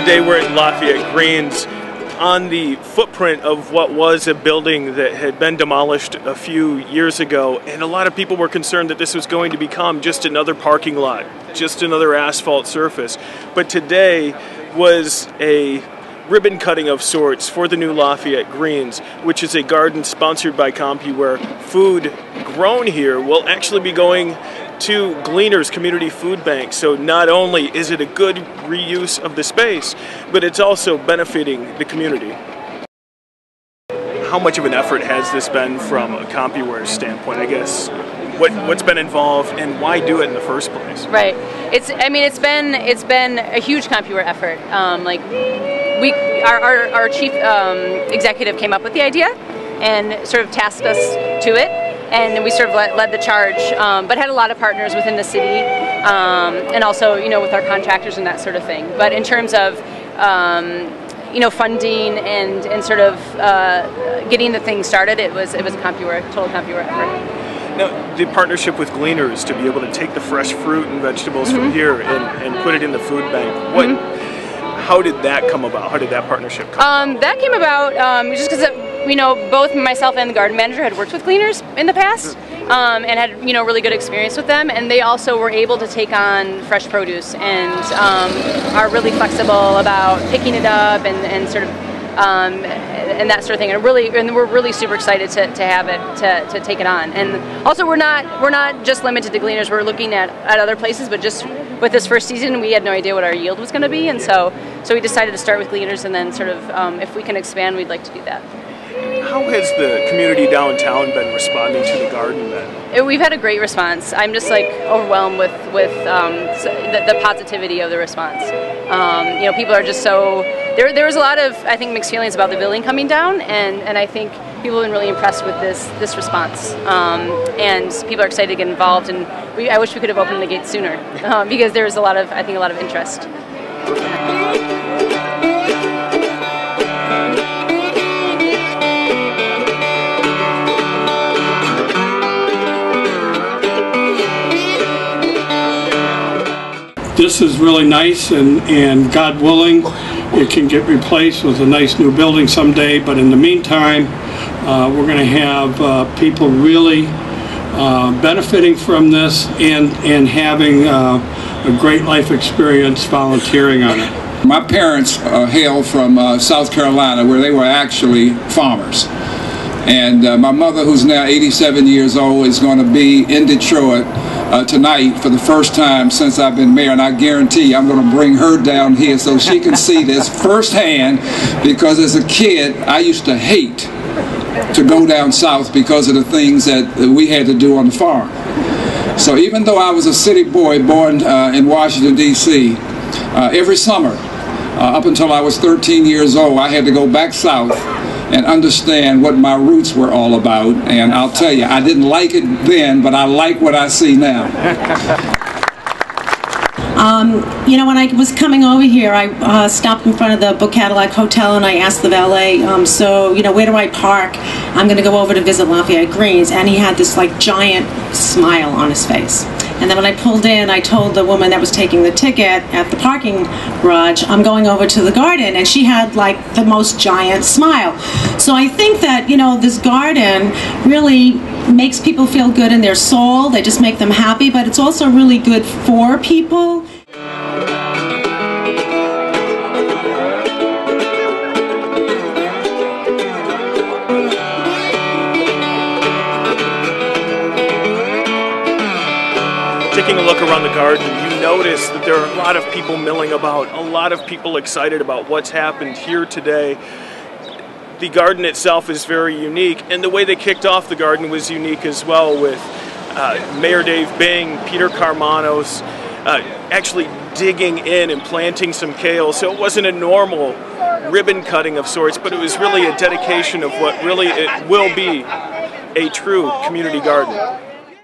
Today we're at Lafayette Gardens on the footprint of what was a building that had been demolished a few years ago, and a lot of people were concerned that this was going to become just another parking lot, just another asphalt surface. But today was a ribbon cutting of sorts for the new Lafayette Gardens, which is a garden sponsored by CompuWare. Food grown here will actually be going to Gleaners Community Food Bank. So not only is it a good reuse of the space, but it's also benefiting the community. How much of an effort has this been from a CompuWare standpoint, I guess? What's been involved and why do it in the first place? Right. It's been a huge CompuWare effort. Our chief executive came up with the idea and sort of tasked us to it. And we sort of led the charge, but had a lot of partners within the city, and also, with our contractors and that sort of thing. But in terms of, funding and sort of getting the thing started, it was a total CompuWare effort. Now, the partnership with Gleaners to be able to take the fresh fruit and vegetables from here and put it in the food bank. How did that come about? How did that partnership come about? That came about just because both myself and the garden manager had worked with Gleaners in the past, and had really good experience with them, and they also were able to take on fresh produce and are really flexible about picking it up and sort of and that sort of thing, and we're really super excited to have it to take it on. And also we're not just limited to Gleaners. We're looking at other places, but just with this first season we had no idea what our yield was going to be, and so we decided to start with Gleaners, and then sort of if we can expand, we'd like to do that. How has the community downtown been responding to the garden then? We've had a great response. I'm just overwhelmed with the positivity of the response. People are just so there was a lot of, I think, mixed feelings about the building coming down, and I think people have been really impressed with this response. And people are excited to get involved, and I wish we could have opened the gates sooner because there was a lot of interest. This is really nice, and God willing, it can get replaced with a nice new building someday. But in the meantime, we're going to have people really benefiting from this and having a great life experience volunteering on it. My parents hail from South Carolina, where they were actually farmers. And my mother, who's now 87 years old, is going to be in Detroit tonight for the first time since I've been mayor, and I guarantee you I'm going to bring her down here so she can see this firsthand, because as a kid I used to hate to go down south because of the things that we had to do on the farm. So even though I was a city boy born in Washington, D.C., every summer up until I was 13 years old, I had to go back south and understand what my roots were all about. And I'll tell you, I didn't like it then, but I like what I see now. When I was coming over here, I stopped in front of the Book Cadillac Hotel, and I asked the valet, where do I park? I'm going to go over to visit Lafayette Gardens. And he had this giant smile on his face. And then when I pulled in, I told the woman that was taking the ticket at the parking garage, I'm going over to the garden, and she had the most giant smile. So I think that, this garden really makes people feel good in their soul. They just make them happy, but it's also really good for people. Taking a look around the garden, you notice that there are a lot of people milling about, a lot of people excited about what's happened here today. The garden itself is very unique, and the way they kicked off the garden was unique as well, with Mayor Dave Bing, Peter Carmanos actually digging in and planting some kale. So it wasn't a normal ribbon cutting of sorts, but it was really a dedication of what really it will be a true community garden.